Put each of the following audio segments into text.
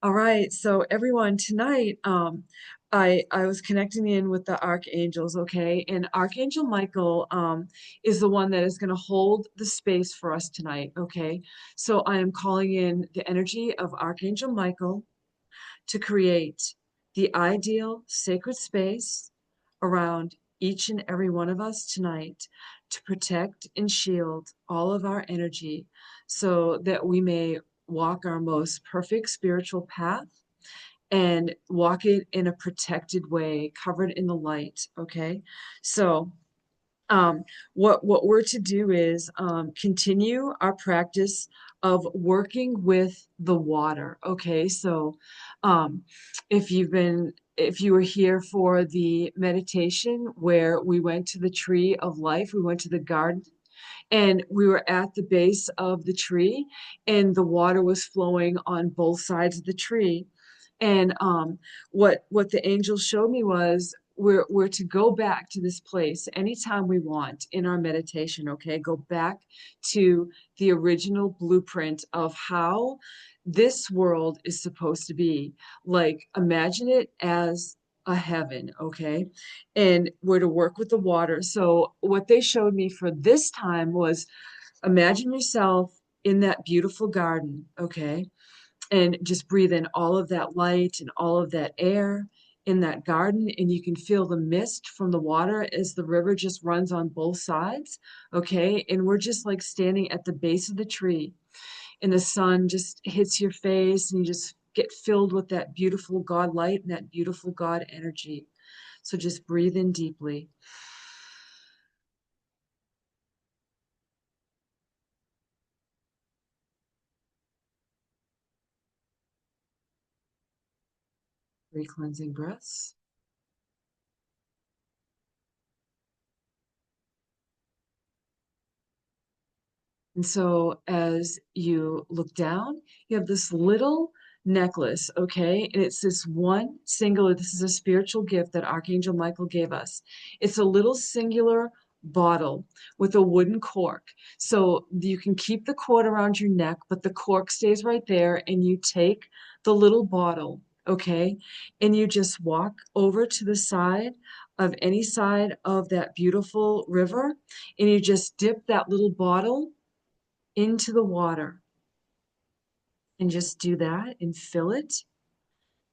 All right, so everyone, tonight, I was connecting in with the Archangels, okay? And Archangel Michael, is the one that is going to hold the space for us tonight, okay? So I am calling in the energy of Archangel Michael to create the ideal sacred space around each and every one of us tonight to protect and shield all of our energy so that we may walk our most perfect spiritual path and walk it in a protected way, covered in the light. Okay. So what we're to do is continue our practice of working with the water. Okay, so um, if you were here for the meditation where we went to the tree of life, we went to the garden and we were at the base of the tree and the water was flowing on both sides of the tree. And what the angel showed me was we're to go back to this place anytime we want in our meditation, okay? Go back to the original blueprint of how this world is supposed to be. Like, imagine it as a heaven, okay? And we're to work with the water. So, what they showed me for this time was imagine yourself in that beautiful garden, okay? And just breathe in all of that light and all of that air in that garden. And you can feel the mist from the water as the river just runs on both sides, okay? And we're just like standing at the base of the tree, and the sun just hits your face, and you just get filled with that beautiful God light and that beautiful God energy. So just breathe in deeply. Three cleansing breaths. And so as you look down, you have this little necklace, okay? And it's this one singular, this is a spiritual gift that Archangel Michael gave us. It's a little singular bottle with a wooden cork. So you can keep the cord around your neck, but the cork stays right there, and you take the little bottle, okay? And you just walk over to the side of any side of that beautiful river, and you just dip that little bottle into the water and just do that and fill it.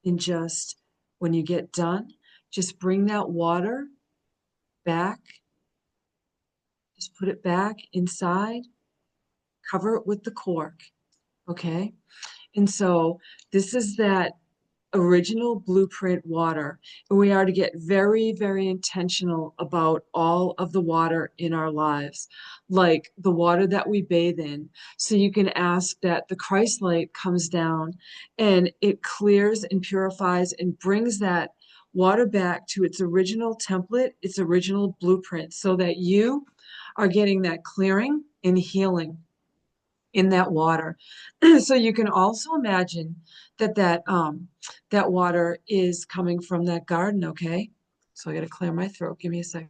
And just when you get done, just bring that water back, just put it back inside, cover it with the cork. Okay. And so this is that original blueprint water. And we are to get very, very intentional about all of the water in our lives, like the water that we bathe in. So you can ask that the Christ light comes down and it clears and purifies and brings that water back to its original template, its original blueprint, so that you are getting that clearing and healing in that water. So you can also imagine that water is coming from that garden, okay? So I got to clear my throat. Give me a second.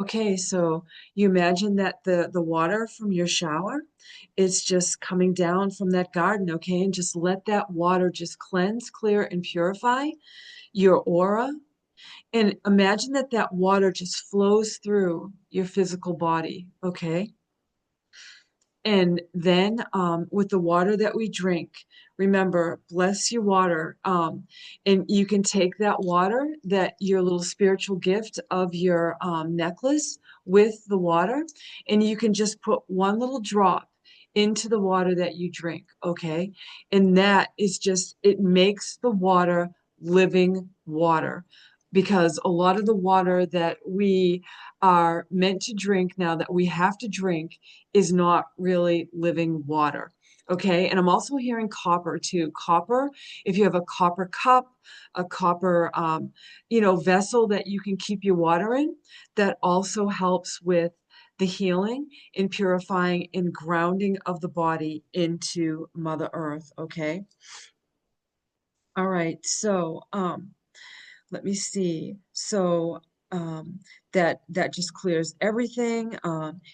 Okay, so you imagine that the water from your shower is just coming down from that garden, okay? And just let that water just cleanse, clear, and purify your aura. And imagine that that water just flows through your physical body, okay? And then with the water that we drink, remember, bless your water. And you can take that water, that your little spiritual gift of your necklace with the water, and you can just put one little drop into the water that you drink, okay? And that is just, it makes the water living water. Because a lot of the water that we are meant to drink now, that we have to drink, is not really living water. Okay. And I'm also hearing copper too. Copper, if you have a copper cup, a copper, vessel that you can keep your water in, that also helps with the healing and purifying and grounding of the body into Mother Earth. Okay. All right. So, let me see. So that just clears everything.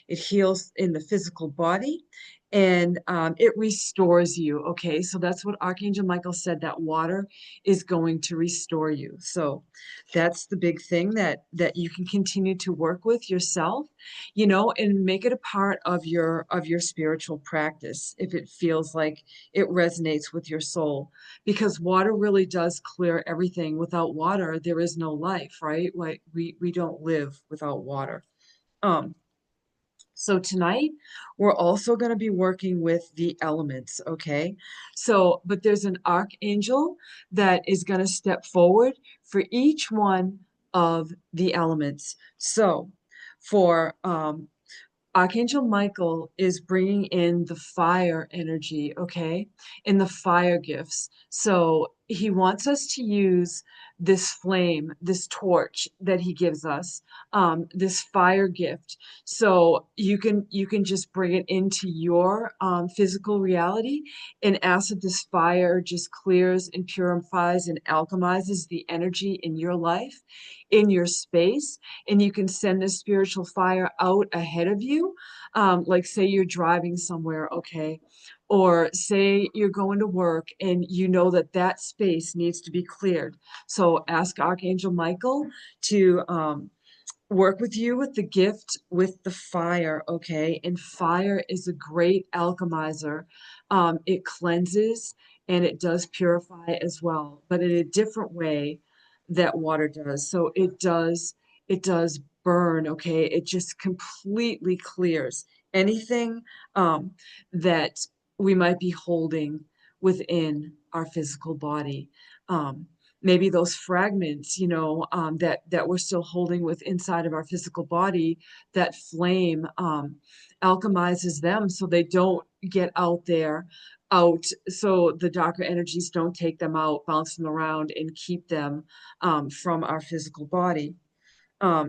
It heals in the physical body, and it restores you. Okay, so that's what Archangel Michael said. That water is going to restore you. So that's the big thing that you can continue to work with yourself, and make it a part of your spiritual practice if it feels like it resonates with your soul, because water really does clear everything. Without water, there is no life, right? Like we don't live without water. Um, so tonight we're also going to be working with the elements, okay? So, but there's an archangel that is going to step forward for each one of the elements. So, for Archangel Michael is bringing in the fire energy, okay, and the fire gifts. So he wants us to use this flame, this torch that he gives us, this fire gift. So you can just bring it into your physical reality and ask that this fire just clears and purifies and alchemizes the energy in your life, in your space, and you can send this spiritual fire out ahead of you. Like, say you're driving somewhere, okay, or say you're going to work and you know that that space needs to be cleared. So ask Archangel Michael to work with you with the gift with the fire, okay? And fire is a great alchemizer. It cleanses and it does purify as well, but in a different way that water does. So it does burn, okay? It just completely clears anything that we might be holding within our physical body. Um, Maybe those fragments, that we're still holding with inside of our physical body, that flame alchemizes them so they don't get out, so the darker energies don't take them out, bounce them around, and keep them from our physical body.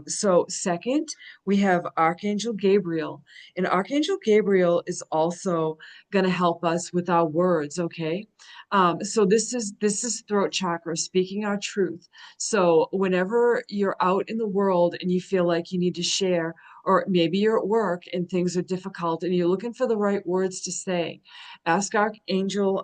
So second, we have Archangel Gabriel. And Archangel Gabriel is also going to help us with our words, okay? So this is throat chakra, speaking our truth. So whenever you're out in the world and you feel like you need to share, or maybe you're at work and things are difficult and you're looking for the right words to say, ask Archangel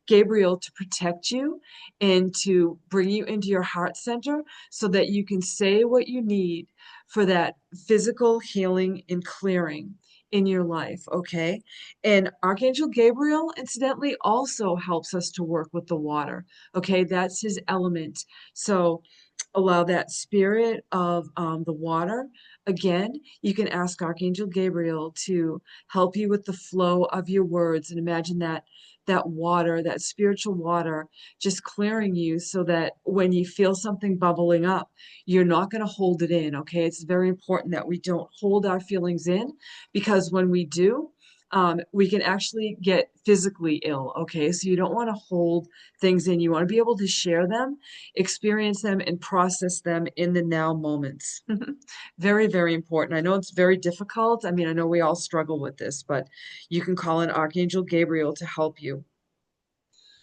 Gabriel to protect you and to bring you into your heart center so that you can say what you need for that physical healing and clearing in your life, okay? And Archangel Gabriel, incidentally, also helps us to work with the water, okay? That's his element. So allow that spirit of the water. Again, you can ask Archangel Gabriel to help you with the flow of your words, and imagine that water, that spiritual water, just clearing you so that when you feel something bubbling up, you're not going to hold it in, okay? It's very important that we don't hold our feelings in, because when we do, we can actually get physically ill, okay? So you don't want to hold things in. You want to be able to share them, experience them, and process them in the now moments. Very, very important. I know it's very difficult. I mean, I know we all struggle with this, but you can call in Archangel Gabriel to help you.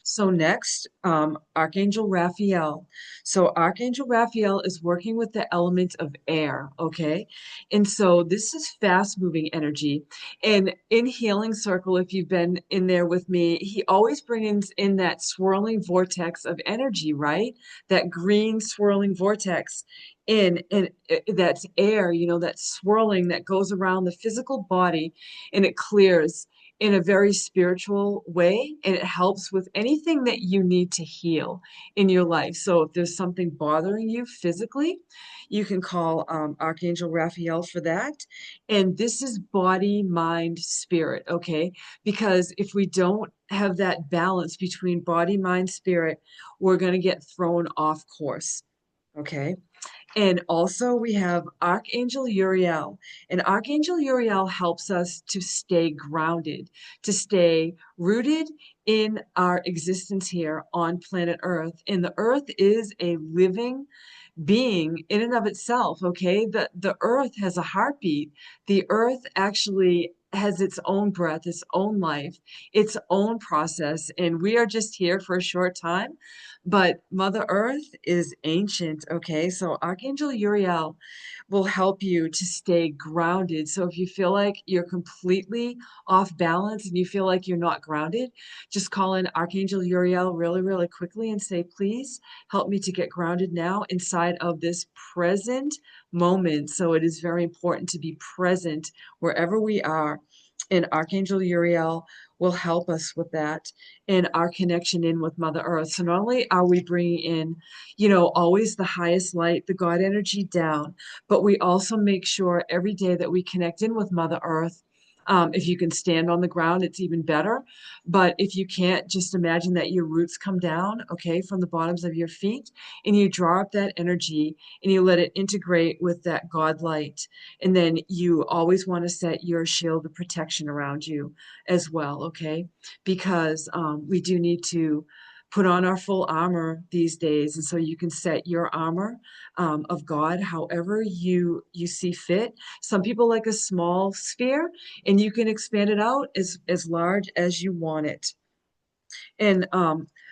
So next, Archangel Raphael. So Archangel Raphael is working with the element of air, okay? And so this is fast-moving energy. And in Healing Circle, if you've been in there with me, he always brings in that swirling vortex of energy, right? That green swirling vortex in, and that's air, that swirling that goes around the physical body and it clears in a very spiritual way, and it helps with anything that you need to heal in your life. So if there's something bothering you physically, you can call Archangel Raphael for that. And this is body, mind, spirit, okay? Because if we don't have that balance between body, mind, spirit, we're going to get thrown off course, okay? And also we have Archangel Uriel. And Archangel Uriel helps us to stay grounded, to stay rooted in our existence here on planet Earth. And the Earth is a living being in and of itself, okay? The Earth has a heartbeat. The Earth actually has its own breath, its own life, its own process, and we are just here for a short time. But Mother Earth is ancient, okay? So Archangel Uriel will help you to stay grounded. So if you feel like you're completely off balance and you feel like you're not grounded, just call in Archangel Uriel really, really quickly and say, please help me to get grounded now inside of this present moment. So it is very important to be present wherever we are. And Archangel Uriel will help us with that and our connection in with Mother Earth. So not only are we bringing in, always the highest light, the God energy down, but we also make sure every day that we connect in with Mother Earth. If you can stand on the ground, it's even better. But if you can't, just imagine that your roots come down, okay, from the bottoms of your feet, and you draw up that energy and you let it integrate with that God light. And then you always want to set your shield of protection around you as well, okay? Because we do need to put on our full armor these days. And so you can set your armor of God however you see fit. Some people like a small sphere, and you can expand it out as large as you want it. And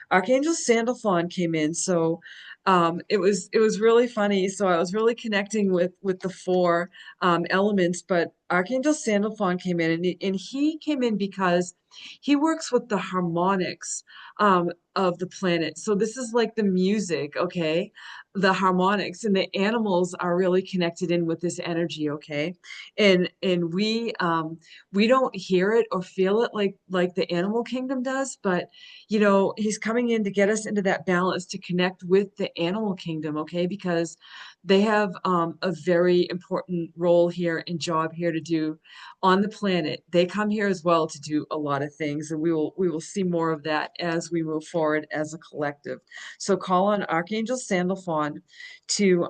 Archangel Sandalphon came in, so it was really funny. So I was really connecting with the four elements, but Archangel Sandalphon came in, and he came in because he works with the harmonics of the planet. So this is like the music, okay? The harmonics, and the animals are really connected in with this energy, okay? And we don't hear it or feel it like the animal kingdom does, but he's coming in to get us into that balance to connect with the animal kingdom, okay? Because they have a very important role here and job here to do on the planet. They come here as well to do a lot of things, and we will see more of that as we move forward as a collective. So call on Archangel Sandalphon to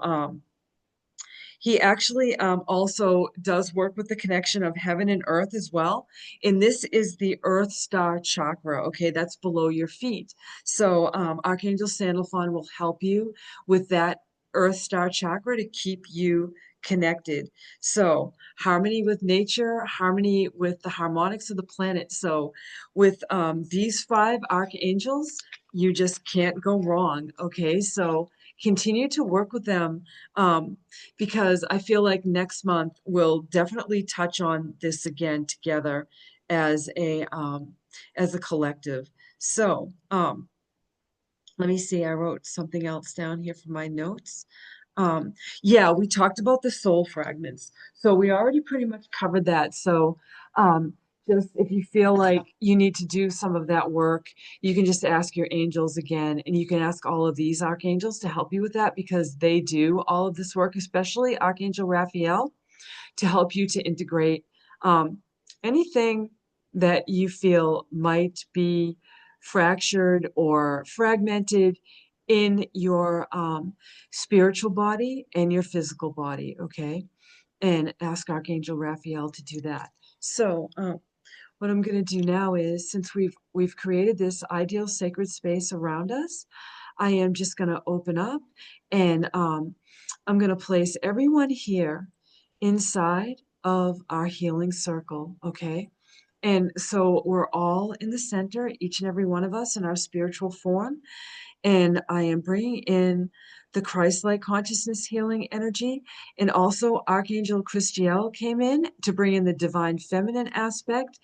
he actually also does work with the connection of heaven and earth as well. And this is the earth star chakra. Okay, that's below your feet. So Archangel Sandalphon will help you with that earth star chakra to keep you connected. So harmony with nature, harmony with the harmonics of the planet. So with these five archangels, you just can't go wrong. Okay, so continue to work with them. Because I feel like next month we'll definitely touch on this again together as a collective. So let me see, I wrote something else down here for my notes. Um, yeah, we talked about the soul fragments. So we already pretty much covered that. So um, just if you feel like you need to do some of that work, you can just ask your angels again, and you can ask all of these archangels to help you with that because they do all of this work, especially Archangel Raphael, to help you to integrate um, anything that you feel might be fractured or fragmented in your spiritual body and your physical body, okay? And ask Archangel Raphael to do that. So, what I'm going to do now is, since we've created this ideal sacred space around us, I am just going to open up and I'm going to place everyone here inside of our healing circle, okay? And so we're all in the center, each and every one of us in our spiritual form. And I am bringing in the Christ-like consciousness healing energy. And also Archangel Christiel came in to bring in the divine feminine aspect,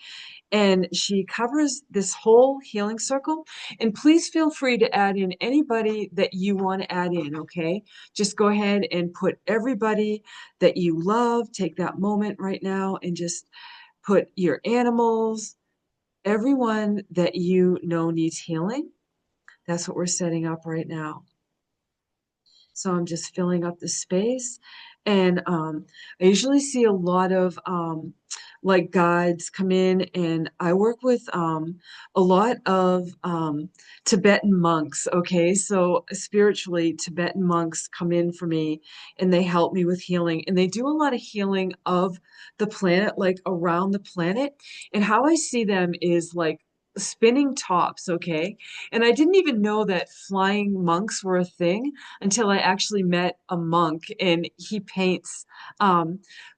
and she covers this whole healing circle. And please feel free to add in anybody that you want to add in, okay? Just go ahead and put everybody that you love. Take that moment right now and just put your animals, everyone that you know needs healing. That's what we're setting up right now. So I'm just filling up the space. And I usually see a lot of like guides come in, and I work with a lot of Tibetan monks. Okay, so spiritually, Tibetan monks come in for me and they help me with healing. And they do a lot of healing of the planet, like around the planet. And how I see them is like spinning tops, okay? And I didn't even know that flying monks were a thing until I actually met a monk and he paints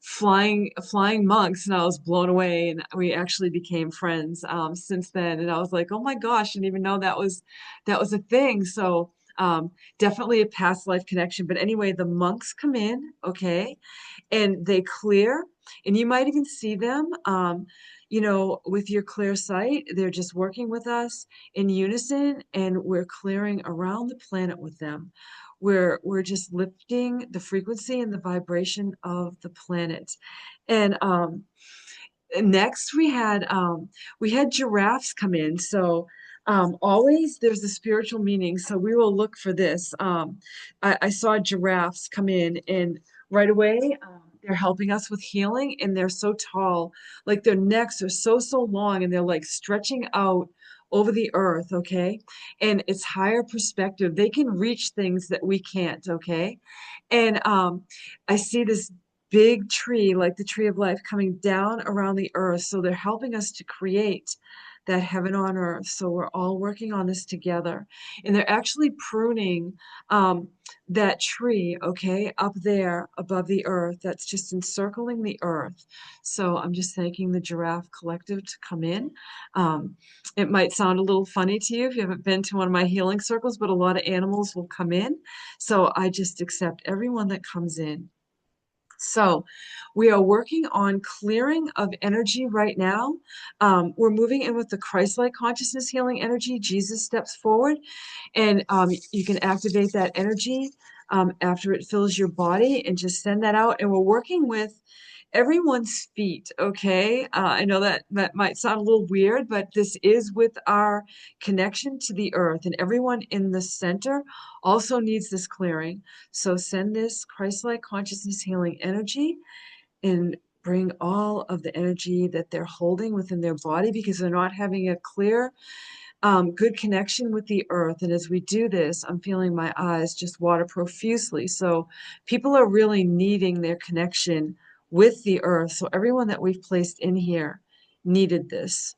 flying monks, and I was blown away, and we actually became friends since then. And I was like, oh my gosh, I didn't even know that was a thing. So definitely a past life connection. But anyway, the monks come in, okay, and they clear, and you might even see them, with your clear sight. They're just working with us in unison, and we're clearing around the planet with them. We're just lifting the frequency and the vibration of the planet. And next we had giraffes come in. So always there's a spiritual meaning, so we will look for this. I saw giraffes come in, and right away they're helping us with healing, and they're so tall, like their necks are so long, and they're like stretching out over the earth, okay? And it's higher perspective. They can reach things that we can't, okay? And I see this big tree, like the tree of life, coming down around the earth. So they're helping us to create that heaven on earth. So we're all working on this together. And they're actually pruning that tree, okay, up there above the earth, that's just encircling the earth. So I'm just thanking the Giraffe Collective to come in. Um, it might sound a little funny to you if you haven't been to one of my healing circles, but a lot of animals will come in. So I just accept everyone that comes in. So we are working on clearing of energy right now. We're moving in with the Christ-like consciousness healing energy. Jesus steps forward, and you can activate that energy after it fills your body and just send that out. And we're working with everyone's feet, okay? I know that might sound a little weird, but this is with our connection to the earth, and everyone in the center also needs this clearing. So send this Christ-like consciousness healing energy and bring all of the energy that they're holding within their body, because they're not having a clear good connection with the earth. And as we do this, I'm feeling my eyes just water profusely. So people are really needing their connection with the earth. So everyone that we've placed in here needed this.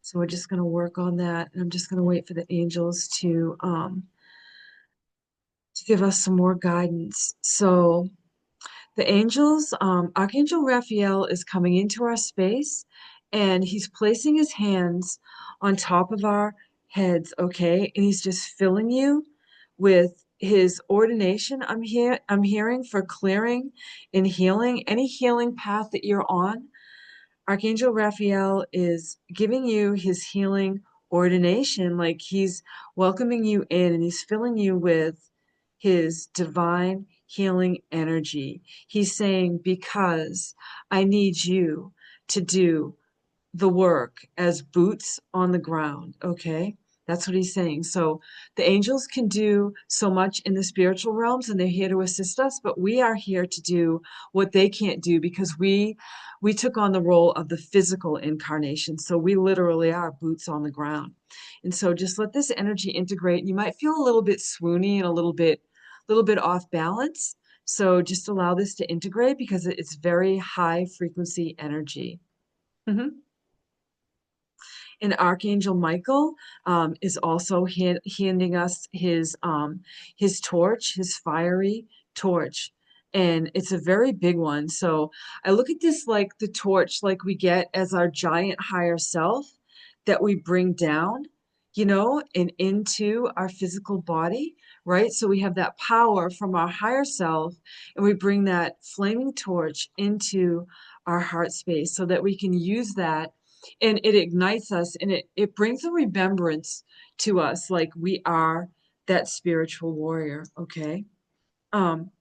So we're just going to work on that. And I'm just going to wait for the angels to give us some more guidance. So the angels, Archangel Raphael is coming into our space, and he's placing his hands on top of our heads, okay? And he's just filling you with his ordination. I'm hearing for clearing and healing, any healing path that you're on. Archangel Raphael is giving you his healing ordination, like he's welcoming you in, and he's filling you with his divine healing energy. He's saying, because I need you to do the work as boots on the ground, okay? That's what he's saying. So the angels can do so much in the spiritual realms, and they're here to assist us, but we are here to do what they can't do, because we took on the role of the physical incarnation. So we literally are boots on the ground. And so just let this energy integrate. You might feel a little bit swoony and a little bit off balance. So just allow this to integrate, because it's very high frequency energy. Mhm. And Archangel Michael is also handing us his torch, his fiery torch. And it's a very big one. So I look at this like the torch, like we get as our giant higher self that we bring down, and into our physical body, right? So we have that power from our higher self, and we bring that flaming torch into our heart space so that we can use that, and it ignites us, and it brings a remembrance to us, like we are that spiritual warrior, okay? um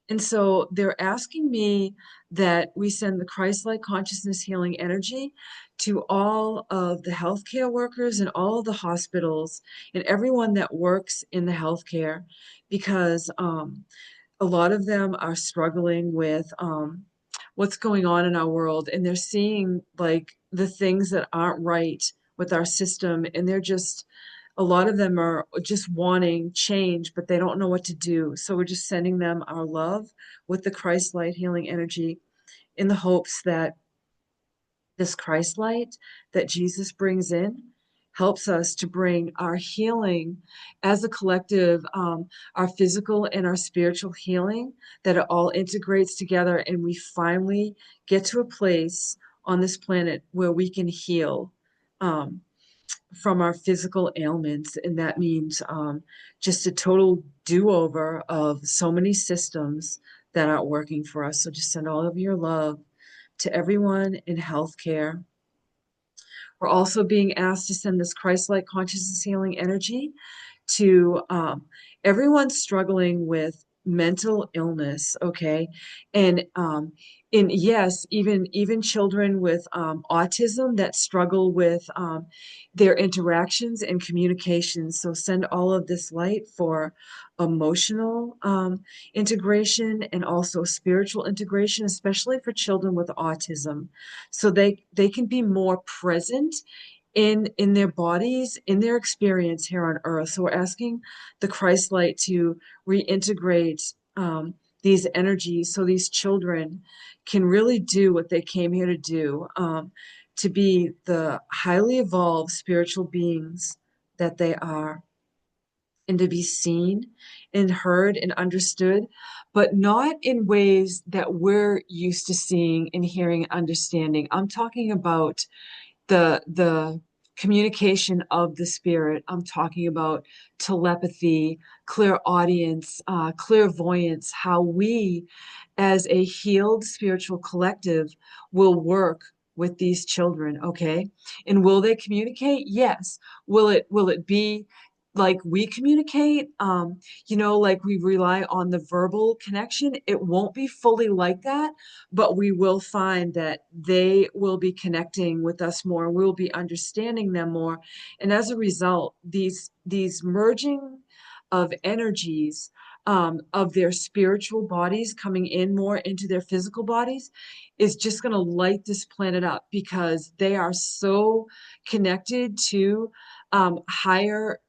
and so they're asking me that we send the Christ-like consciousness healing energy to all of the healthcare workers and all of the hospitals and everyone that works in the healthcare, because a lot of them are struggling with what's going on in our world, and they're seeing like the things that aren't right with our system, and a lot of them are just wanting change, but they don't know what to do. So we're just sending them our love with the Christ light healing energy, in the hopes that This Christ light that Jesus brings in helps us to bring our healing as a collective, our physical and our spiritual healing, that it all integrates together, and we finally get to a place on this planet where we can heal um, from our physical ailments. And that means just a total do-over of so many systems that aren't working for us. So just send all of your love to everyone in healthcare. We're also being asked to send this Christ-like consciousness healing energy to everyone struggling with mental illness, okay? And yes, even children with autism that struggle with their interactions and communications. So send all of this light for emotional integration and also spiritual integration, especially for children with autism, so they can be more present in their bodies, in their experience here on earth. So we're asking the Christ light to reintegrate these energies so these children can really do what they came here to do, to be the highly evolved spiritual beings that they are, and to be seen and heard and understood, but not in ways that we're used to seeing and hearing and understanding. I'm talking about the communication of the spirit. I'm talking about telepathy, clairaudience, clairvoyance, how we as a healed spiritual collective will work with these children, okay? And will they communicate? Yes. Will it be like we communicate? Like we rely on the verbal connection. It won't be fully like that, but we will find that they will be connecting with us more, and we'll be understanding them more. And as a result, these merging of energies, of their spiritual bodies coming in more into their physical bodies, is just going to light this planet up, because they are so connected to higher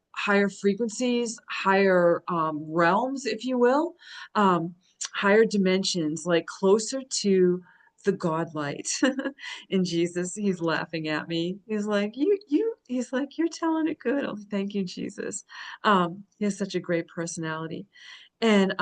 frequencies, higher realms, if you will, um, higher dimensions, like closer to the God light. And Jesus, he's laughing at me. He's like, he's like, you're telling it good. Oh, thank you, Jesus. He has such a great personality. And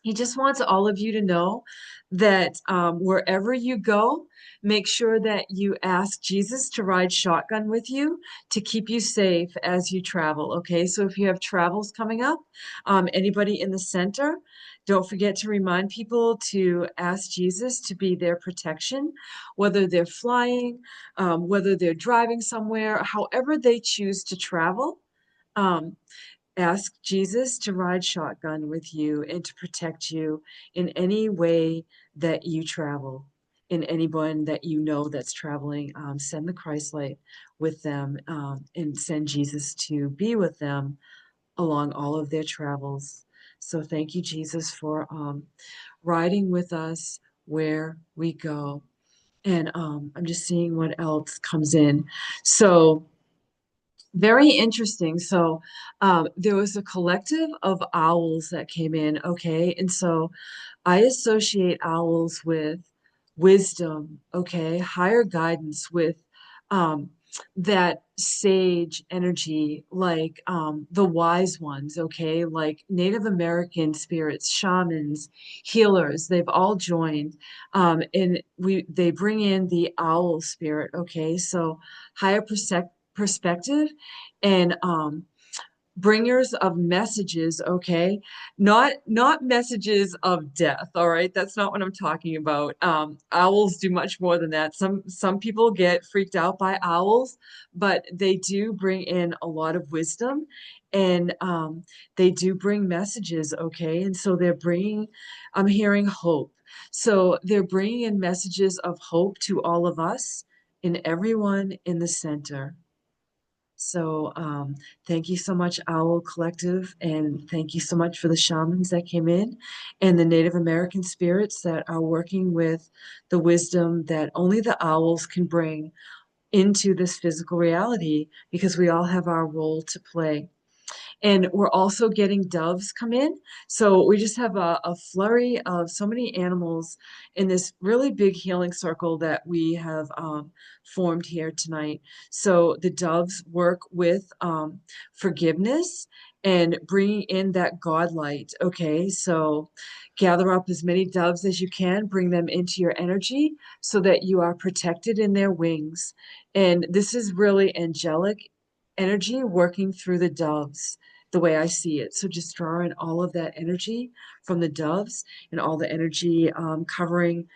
he just wants all of you to know that wherever you go, make sure that you ask Jesus to ride shotgun with you to keep you safe as you travel. Okay, so if you have travels coming up, anybody in the center, don't forget to remind people to ask Jesus to be their protection, whether they're flying, whether they're driving somewhere, however they choose to travel. Um, Ask Jesus to ride shotgun with you and to protect you in any way that you travel. In anyone that you know that's traveling, send the Christ light with them, and send Jesus to be with them along all of their travels. So thank you, Jesus, for riding with us where we go. And I'm just seeing what else comes in. So, very interesting. So, there was a collective of owls that came in, okay? And so I associate owls with wisdom, okay? Higher guidance, with um, that sage energy, like the wise ones, okay? Like Native American spirits, shamans, healers, they've all joined. And they bring in the owl spirit, okay? So higher perspective, and bringers of messages, okay? Not messages of death, all right? That's not what I'm talking about. Owls do much more than that. Some people get freaked out by owls, but they do bring in a lot of wisdom, and they do bring messages, okay? And so I'm hearing hope. So they're bringing in messages of hope to all of us and everyone in the center. So thank you so much, Owl Collective, and thank you so much for the shamans that came in and the Native American spirits that are working with the wisdom that only the owls can bring into this physical reality, because we all have our role to play. And we're also getting doves come in. So we just have a flurry of so many animals in this really big healing circle that we have formed here tonight. So the doves work with forgiveness and bringing in that God light. Okay, so gather up as many doves as you can, bring them into your energy so that you are protected in their wings. And this is really angelic energy working through the doves, the way I see it. So just draw in all of that energy from the doves and all the energy covering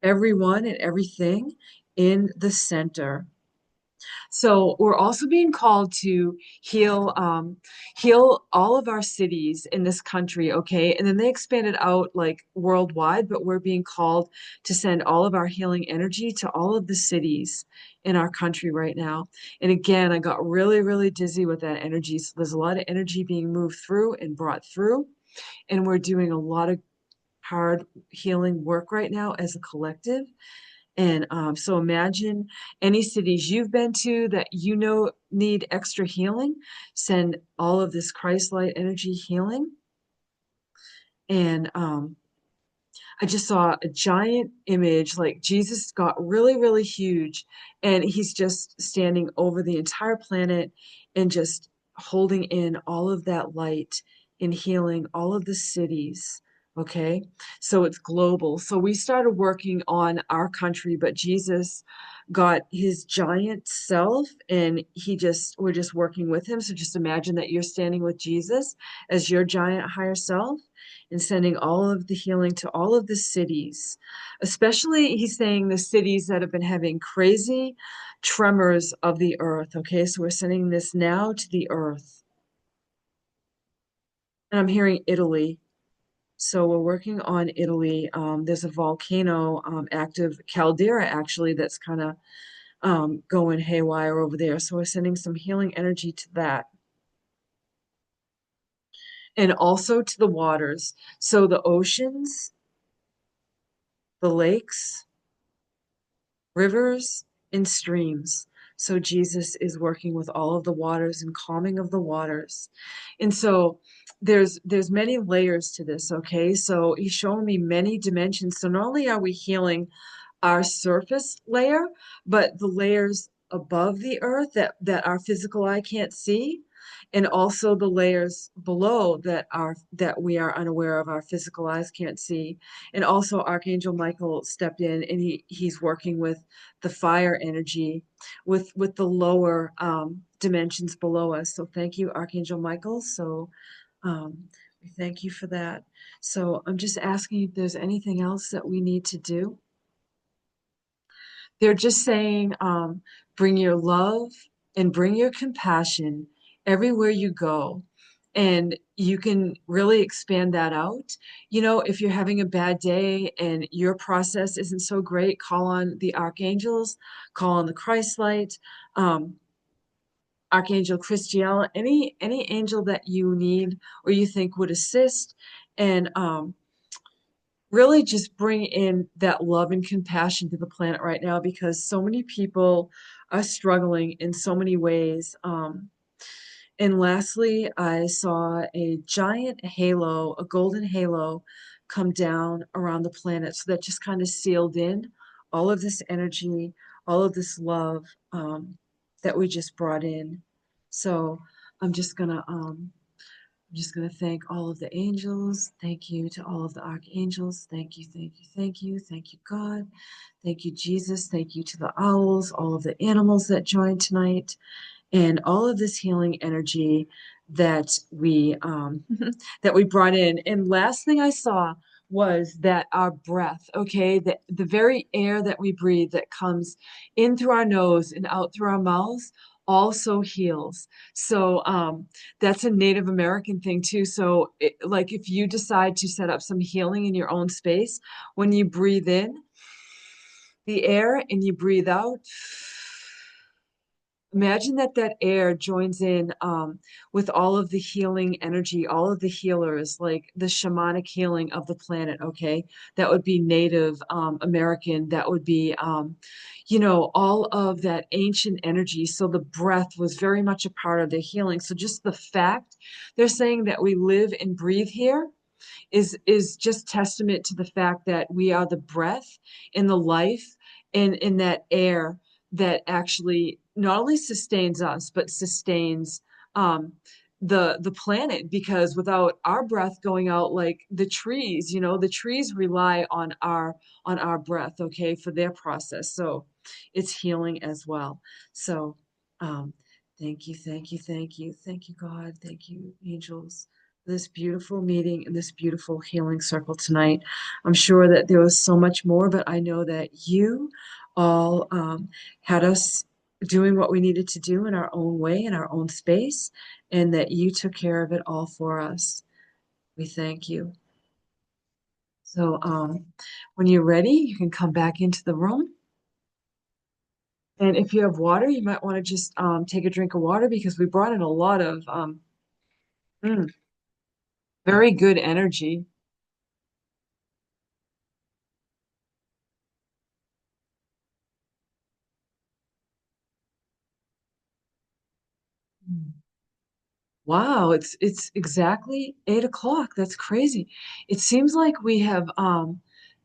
everyone and everything in the center. So we're also being called to heal all of our cities in this country, okay? And then they expanded out like worldwide, but we're being called to send all of our healing energy to all of the cities in our country right now. And again, I got really, really dizzy with that energy. So there's a lot of energy being moved through and brought through, and we're doing a lot of hard healing work right now as a collective. And so imagine any cities you've been to that you know need extra healing, send all of this Christ light energy healing. And I just saw a giant image, like Jesus got really, really huge, and he's just standing over the entire planet and just holding in all of that light and healing all of the cities. Okay, so it's global. So we started working on our country, but Jesus got his giant self and we're just working with him. So just imagine that you're standing with Jesus as your giant higher self and sending all of the healing to all of the cities, especially he's saying the cities that have been having crazy tremors of the earth. Okay, so we're sending this now to the earth. And I'm hearing Italy. So we're working on Italy. There's a volcano, active caldera actually, that's kind of going haywire over there. So we're sending some healing energy to that. And also to the waters. So the oceans, the lakes, rivers and streams. So Jesus is working with all of the waters and calming of the waters. And so there's many layers to this, okay? So he's showing me many dimensions. So not only are we healing our surface layer, but the layers above the earth that our physical eye can't see, and also the layers below that we are unaware of, our physical eyes can't see. And also Archangel Michael stepped in and he's working with the fire energy with the lower dimensions below us. So thank you, Archangel Michael. So we thank you for that. So I'm just asking if there's anything else that we need to do. They're just saying, bring your love and bring your compassion everywhere you go. And you can really expand that out. You know, if you're having a bad day and your process isn't so great, call on the archangels, call on the Christ light, um, Archangel Christiel, any angel that you need or you think would assist. And really just bring in that love and compassion to the planet right now because so many people are struggling in so many ways. And lastly, I saw a giant halo, a golden halo, come down around the planet. So that just kind of sealed in all of this energy, all of this love that we just brought in. So I'm just gonna I'm just going to thank all of the angels. Thank you to all of the archangels. Thank you, thank you, thank you. Thank you, God. Thank you, Jesus. Thank you to the owls, all of the animals that joined tonight, and all of this healing energy that we that we brought in. And last thing I saw was that our breath, okay, the very air that we breathe that comes in through our nose and out through our mouths also heals. So that's a Native American thing too. So like if you decide to set up some healing in your own space, when you breathe in the air and you breathe out, Imagine that that air joins in with all of the healing energy, all of the healers, like the shamanic healing of the planet. Okay, that would be Native American. That would be, all of that ancient energy. So the breath was very much a part of the healing. So just the fact they're saying that we live and breathe here is just testament to the fact that we are the breath and the life and in that air that actually not only sustains us but sustains um, the planet, because without our breath going out, like the trees, the trees rely on our breath, okay, for their process. So it's healing as well. So um, thank you, thank you, thank you, thank you, God, thank you, angels, this beautiful meeting and this beautiful healing circle tonight. I'm sure that there was so much more, but I know that you all had us doing what we needed to do in our own way, in our own space, and that you took care of it all for us. We thank you. So, when you're ready, you can come back into the room. And if you have water, you might want to just take a drink of water because we brought in a lot of mm, very good energy. Mm. Wow, it's exactly 8 o'clock. That's crazy. It seems like we have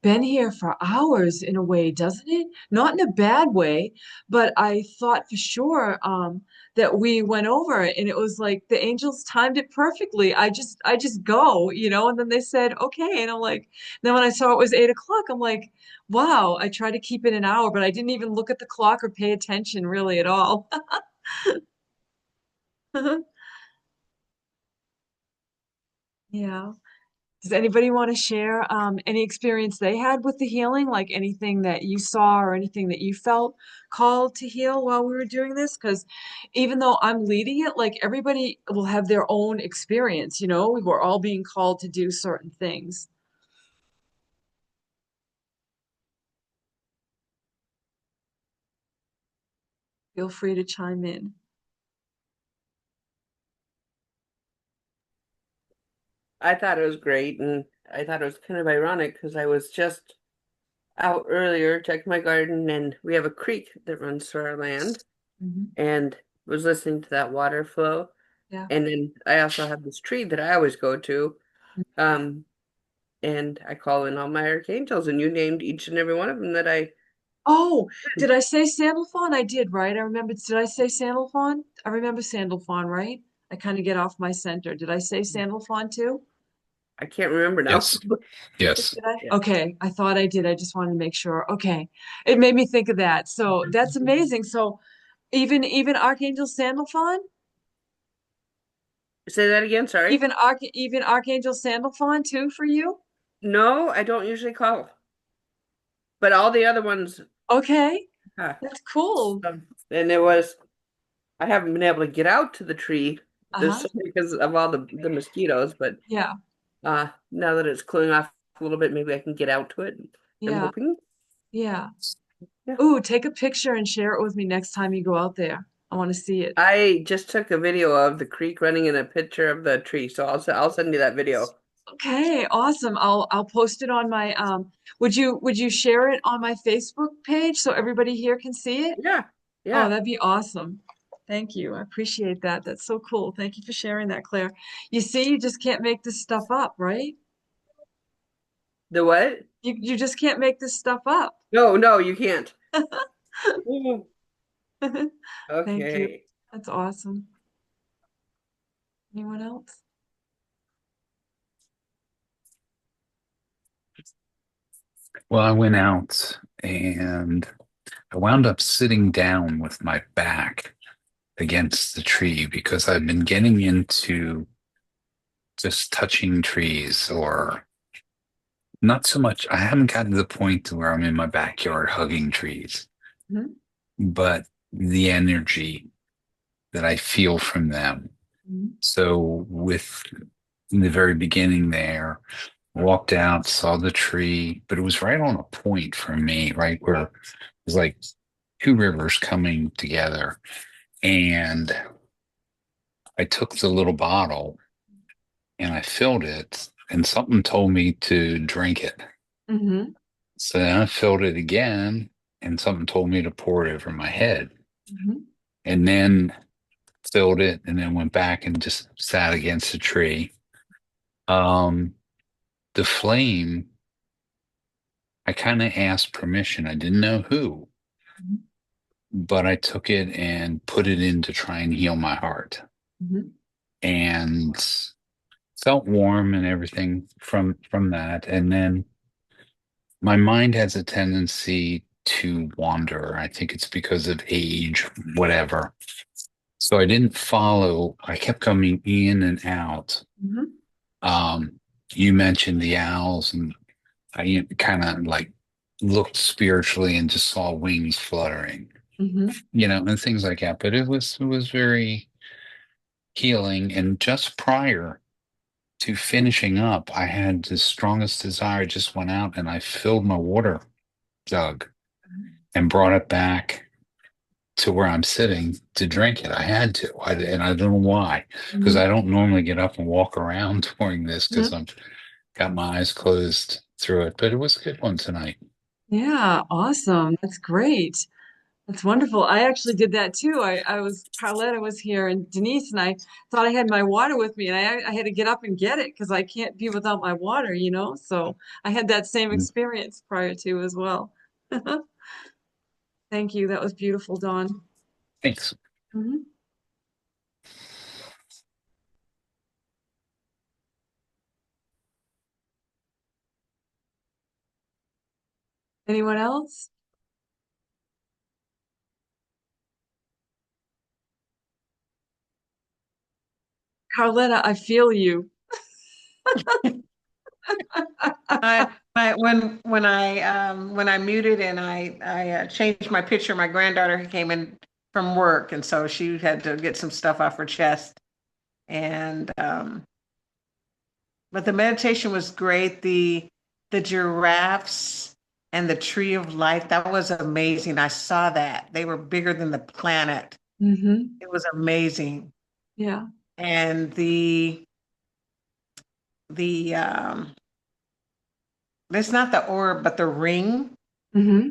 been here for hours in a way, doesn't it? Not in a bad way, but I thought for sure that we went over it and it was like the angels timed it perfectly. I just go, and then they said, okay. And I'm like, then when I saw it was 8 o'clock, I'm like, wow, I tried to keep it an hour, but I didn't even look at the clock or pay attention really at all. Yeah. Does anybody want to share any experience they had with the healing, like anything that you saw or anything that you felt called to heal while we were doing this? Because even though I'm leading it, like everybody will have their own experience, we were all being called to do certain things. Feel free to chime in. I thought it was great, and I thought it was kind of ironic because I was just out earlier checking my garden, and we have a creek that runs through our land, Hmm. and was listening to that water flow. Yeah. And then I also have this tree that I always go to, um, and I call in all my archangels, and you named each and every one of them that I. Oh, did I say Sandalphon? I did, right? I remember. Did I say Sandalphon? I remember Sandalphon, right? I kind of get off my center. Did I say Sandalphon too? I can't remember now. Yes. Yes. Did I? Yeah. Okay, I thought I did. I just wanted to make sure. Okay. It made me think of that. So that's amazing. So even Archangel Sandalphon, Say that again, sorry. even Archangel Sandalphon too for you? No, I don't usually call, but all the other ones, Okay, uh, that's cool. and it was. I haven't been able to get out to the tree Uh-huh. this because of all the mosquitoes, but Yeah. now that it's cooling off a little bit, maybe I can get out to it. I'm Yeah. hoping. Yeah. Yeah. Ooh, take a picture and share it with me next time you go out there. I want to see it. I just took a video of the creek running in a picture of the tree, so I'll send you that video. Okay, awesome. I'll post it on my would you share it on my Facebook page so everybody here can see it? Yeah. Oh, Yeah. that'd be awesome. Thank you. I appreciate that. That's so cool. Thank you for sharing that, Claire. You see, you just can't make this stuff up, right? The what? You just can't make this stuff up. No, no, you can't. Ooh. Thank you. Okay. That's awesome. Anyone else? Well, I went out and I wound up sitting down with my back against the tree because I've been getting into just touching trees or not so much. I haven't gotten to the point to where I'm in my backyard hugging trees, Mhm. but the energy that I feel from them. Mhm. So with in the very beginning there, walked out, saw the tree, but it was right on a point for me, right where it was like two rivers coming together. And I took the little bottle and I filled it, and something told me to drink it. Mm-hmm. So then I filled it again, and something told me to pour it over my head. Mm-hmm. And then filled it, and then went back and just sat against a tree. Um, the flame, I kind of asked permission. I didn't know who, but I took it and put it in to try and heal my heart, Mm-hmm. and felt warm and everything from that. And then my mind has a tendency to wander. I think it's because of age, whatever. So I didn't follow. I kept coming in and out. Mm-hmm. Um, you mentioned the owls, and I kind of like looked spiritually and just saw wings fluttering, Mm-hmm. and things like that. But it was very healing. And just prior to finishing up, I had the strongest desire. I just went out and I filled my water jug and brought it back to where I'm sitting to drink it. I had to, and I don't know why, because Mm-hmm. I don't normally get up and walk around during this because Mm-hmm. I've got my eyes closed through it. But it was a good one tonight. Yeah, awesome. That's great. That's wonderful. I actually did that too. Carletta was here and Denise and I thought I had my water with me and I had to get up and get it because I can't be without my water, you know? So I had that same Mm, experience prior to as well. Thank you. That was beautiful, Dawn. thanks. Mhm. Anyone else? Carletta, I feel you. When I muted and I changed my picture, my granddaughter came in from work, and so she had to get some stuff off her chest. And but the meditation was great. The giraffes and the tree of life, that was amazing. I saw that. They were bigger than the planet. Hmm. It was amazing. Yeah. And the it's not the orb, but the ring. Hmm.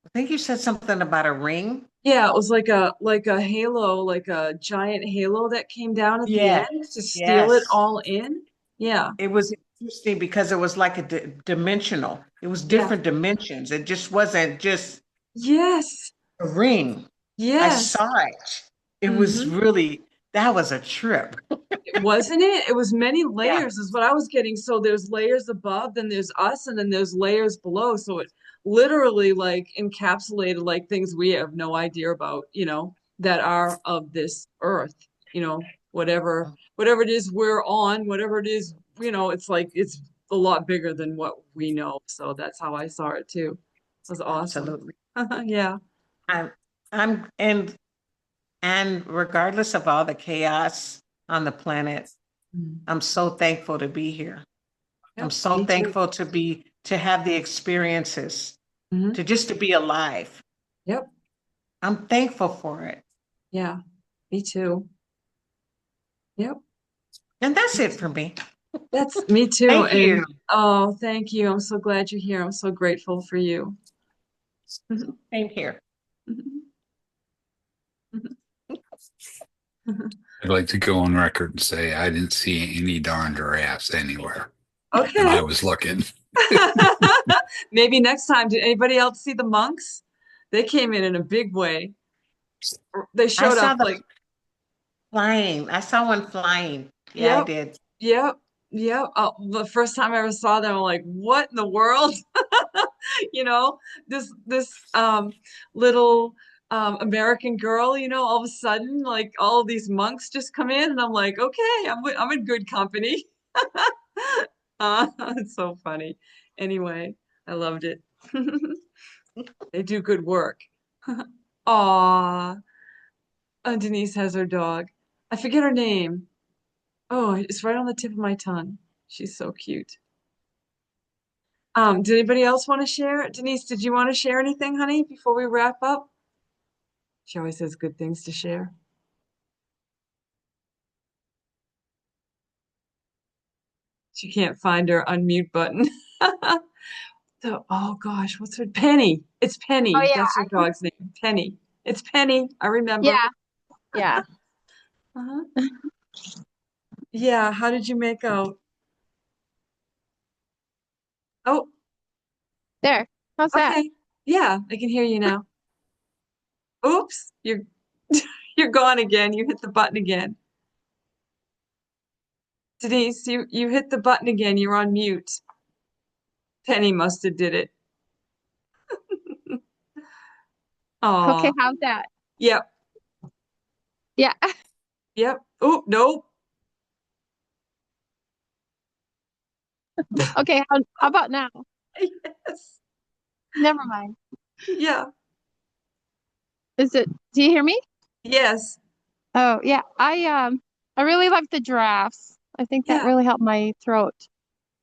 I think you said something about a ring. Yeah, it was like a halo, like a giant halo that came down at the Yeah, end to steal it yes. all in. Yeah. It was interesting because it was like a dimensional. It was Yeah. different dimensions. It just wasn't just Yes. a ring. I Yes. saw it. It was Hmm. really, that was a trip. Wasn't it? It was many Yeah, layers, is what I was getting. So there's layers above, then there's us, and then there's layers below. So it literally like encapsulated like things we have no idea about, that are of this earth, whatever it is we're on, whatever it is, it's like it's a lot bigger than what we know. So that's how I saw it too. It was awesome. absolutely. Yeah. I'm, and regardless of all the chaos on the planet, I'm so thankful to be here. I'm Yep, so me too. thankful to have the experiences, Hmm. to be alive. Yep. I'm thankful for it. Yeah, me too. Yep. And that's Me it too. for me. That's me too. Thank And you. oh, thank you. I'm so glad you're here. I'm so grateful for you. Same here. I'd like to go on record and say I didn't see any darn giraffes anywhere, and Okay. I was looking. Maybe next time. Did anybody else see the monks? They came in a big way. They I showed saw up the like, flying. I saw one flying. Yeah, I yep, did. yep, yep. The first time I ever saw them, I'm like, what in the world? You know, this little American girl, all of a sudden, like all of these monks just come in, and I'm like, okay, I'm in good company. It's so funny. Anyway, I loved it. They do good work. Aw, Denise has her dog. I forget her name. Oh, it's right on the tip of my tongue. She's so cute. Did anybody else want to share? Denise, did you want to share anything, honey, before we wrap up? She always has good things to share. She can't find her unmute button. So, oh gosh, what's her Penny? It's Oh Penny. yeah, That's her dog's name. Penny. It's Penny. I remember. yeah, yeah. Uh-huh. Yeah, how did you make out? Oh, There. How's that? okay. Yeah, I can hear you now. Oops, you're you're gone again. You hit the button again. Denise, you hit the button again. You're on mute. Penny must have did it. Okay, Oh, how's that? yep, Yeah. yep. Oh, nope. Okay, how about now? Yes. Never mind. Yeah. Do you hear me? Yes. Oh, yeah. I really like the giraffes. I think that Yeah. really helped my throat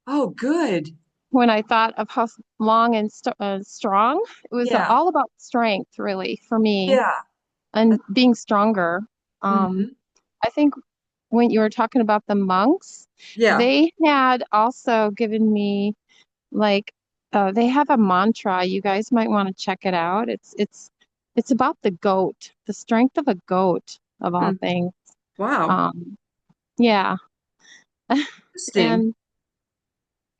Oh, good. when I thought of how long and strong. It was Yeah. all about strength, really, for me, Yeah. and being stronger. Um, Mm-hmm. I think when you were talking about the monks, Yeah. they had also given me like they have a mantra. You guys might want to check it out. It's about the goat, the strength of a goat of all Hmm. things. Wow. Um, yeah. Interesting. And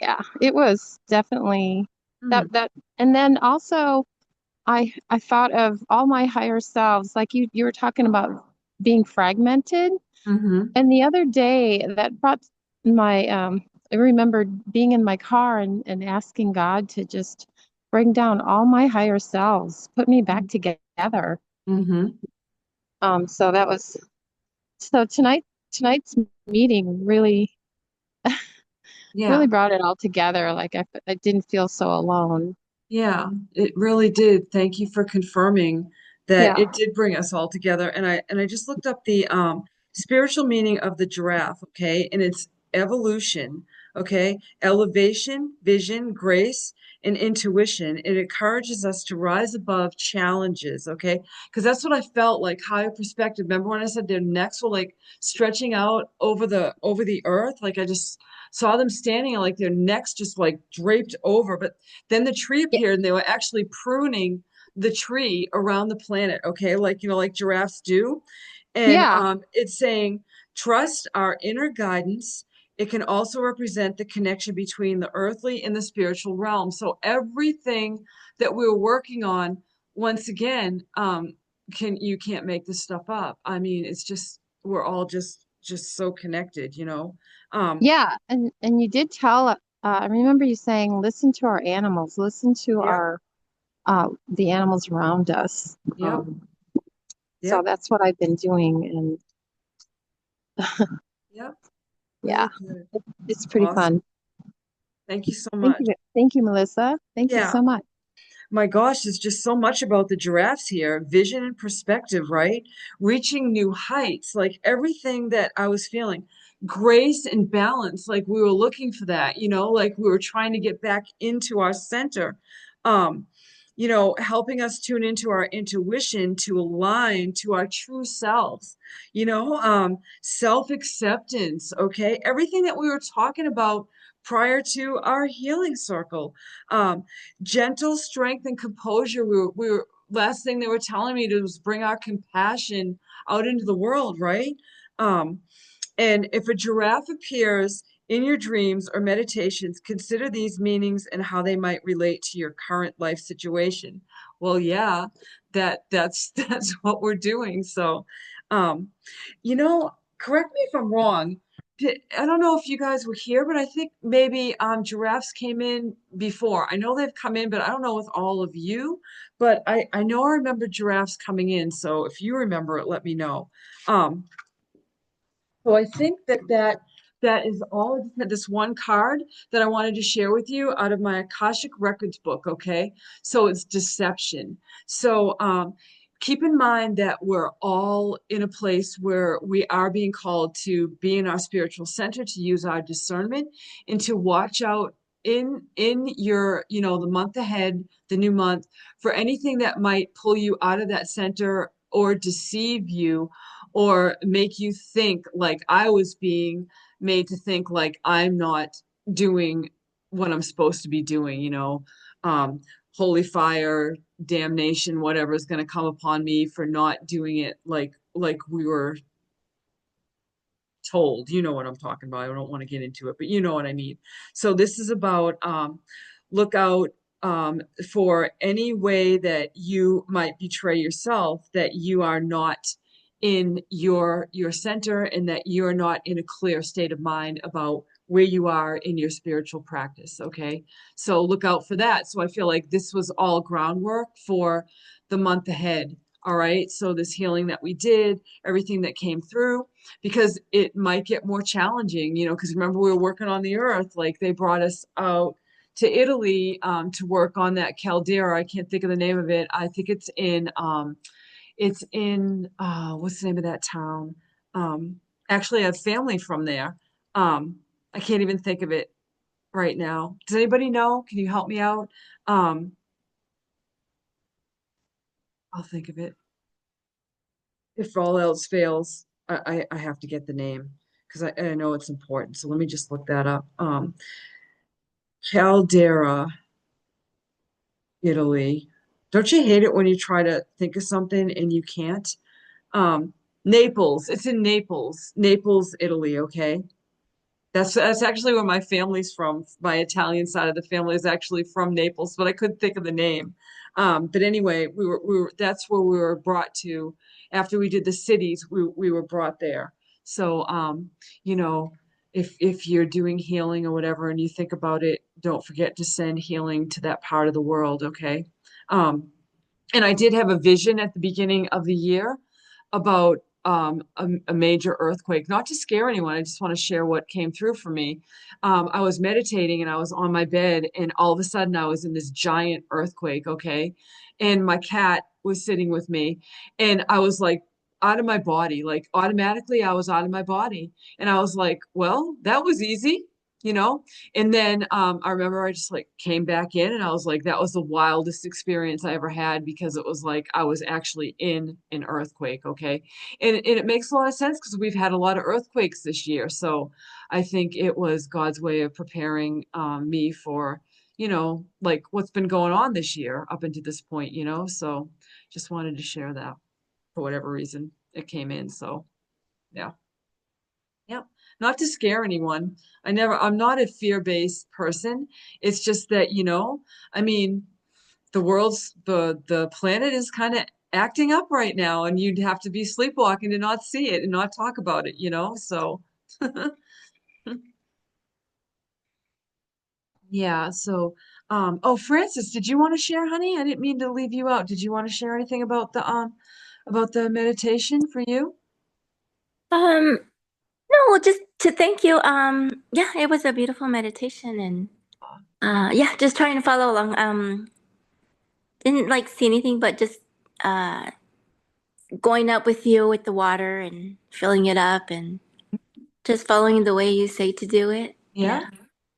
yeah, it was definitely Hmm. that and then also I thought of all my higher selves, like you were talking about being fragmented. Mm-hmm. And the other day that brought my I remembered being in my car and asking God to just bring down all my higher selves, put me back together. Mm-hmm. So that was so tonight's meeting really Yeah. brought it all together. Like I didn't feel so alone. Yeah, it really did. Thank you for confirming that Yeah. it did bring us all together. And I just looked up the spiritual meaning of the giraffe, okay? And it's evolution, okay? Elevation, vision, grace, and intuition. It encourages us to rise above challenges, okay? Because that's what I felt like, higher perspective. Remember when I said their necks were like stretching out over the earth? Like I just saw them standing like their necks just like draped over, but then the tree Yeah. appeared and they were actually pruning the tree around the planet, okay? Like, like giraffes do. And Yeah. it's saying, trust our inner guidance. It can also represent the connection between the earthly and the spiritual realm. So everything that we're working on, once again, you can't make this stuff up. I mean, it's just we're all just so connected. Um, Yeah. And you did tell I remember you saying listen to our animals, listen to yep, our the animals around us. yep, So yep, that's what I've been doing, and yep. yeah, Really good. it's pretty Awesome. fun. Thank you so much. Thank you, Melissa. Thank you Yeah. so much. My gosh, there's just so much about the giraffes here. Vision and perspective, right? Reaching new heights, like everything that I was feeling. Grace and balance, like we were looking for that, like we were trying to get back into our center. Um, helping us tune into our intuition to align to our true selves, self-acceptance, okay? Everything that we were talking about prior to our healing circle. Um, Gentle strength and composure. We were last thing they were telling me to was bring our compassion out into the world, right? Um, and if a giraffe appears in your dreams or meditations, consider these meanings and how they might relate to your current life situation. Well, yeah, that's that's what we're doing. So, um, correct me if I'm wrong. I don't know if you guys were here, but I think maybe giraffes came in before. I know they've come in, but I don't know with all of you. But I know I remember giraffes coming in. So if you remember it, let me know. Um, so I think that is all. I just had this one card that I wanted to share with you out of my Akashic Records book, okay? So it's deception. So keep in mind that we're all in a place where we are being called to be in our spiritual center, to use our discernment, and to watch out in your, the month ahead, the new month, for anything that might pull you out of that center or deceive you or make you think like I was being made to think like I'm not doing what I'm supposed to be doing, um, holy fire, damnation, whatever is going to come upon me for not doing it like we were told. You know what I'm talking about. I don't want to get into it, but you know what I mean. So this is about look out for any way that you might betray yourself, that you are not in your center and that you're not in a clear state of mind about where you are in your spiritual practice. Okay. So look out for that. So I feel like this was all groundwork for the month ahead. All right. So this healing that we did, everything that came through, because it might get more challenging, because remember we were working on the earth, like they brought us out to Italy to work on that caldera. I can't think of the name of it. I think it's in what's the name of that town? Um, Actually, I have family from there. I can't even think of it right now. Does anybody know? Can you help me out? Um, I'll think of it. If all else fails, I have to get the name because I know it's important. So let me just look that up. Caldera, Italy. Don't you hate it when you try to think of something and you can't? Naples. It's in Naples. Naples, Italy, okay? That's actually where my family's from. My Italian side of the family is actually from Naples, but I couldn't think of the name. But anyway, we were that's where we were brought to after we did the cities. We were brought there. So you know, if you're doing healing or whatever, and you think about it, don't forget to send healing to that part of the world. Okay. And I did have a vision at the beginning of the year about a major earthquake, not to scare anyone. I just want to share what came through for me. I was meditating and I was on my bed, and all of a sudden I was in this giant earthquake, okay? And my cat was sitting with me, and I was like out of my body, like automatically I was out of my body. And I was like, well, that was easy. You know, and then I remember I just like came back in and I was like, that was the wildest experience I ever had because it was like I was actually in an earthquake. Okay. And it makes a lot of sense because we've had a lot of earthquakes this year. So I think it was God's way of preparing me for, like what's been going on this year up until this point. So just wanted to share that for whatever reason it came in. So yeah. Yeah, not to scare anyone. I'm not a fear-based person. It's just that, I mean, the planet is kind of acting up right now, and you'd have to be sleepwalking to not see it and not talk about it. So, yeah, so, oh, Francis, did you want to share, honey? I didn't mean to leave you out. Did you want to share anything about the meditation for you? Um, no, just to thank you. Yeah, it was a beautiful meditation and yeah, just trying to follow along. Didn't like see anything but just uh going up with you with the water and filling it up and just following the way you say to do it. Yeah,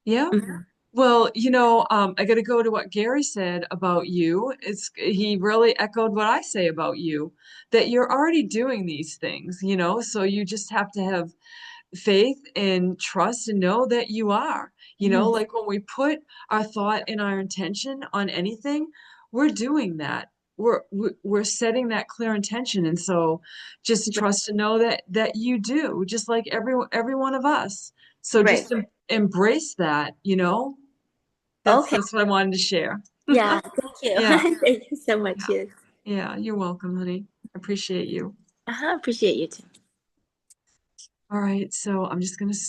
Yeah. yeah. Mhm. Well, I got to go to what Gary said about you. He really echoed what I say about you, that you're already doing these things. So you just have to have faith and trust and know that you are. Yes. Like when we put our thought and our intention on anything, we're doing that. We're setting that clear intention, and so just trust and know that you do, just like every one of us. So Right. just embrace that. That's Okay. that's what I wanted to share. Yeah, thank you. Yeah, Thank you so much. Yes. yeah, you're welcome, honey. Appreciate you. Appreciate you too. All right, so I'm just gonna stop.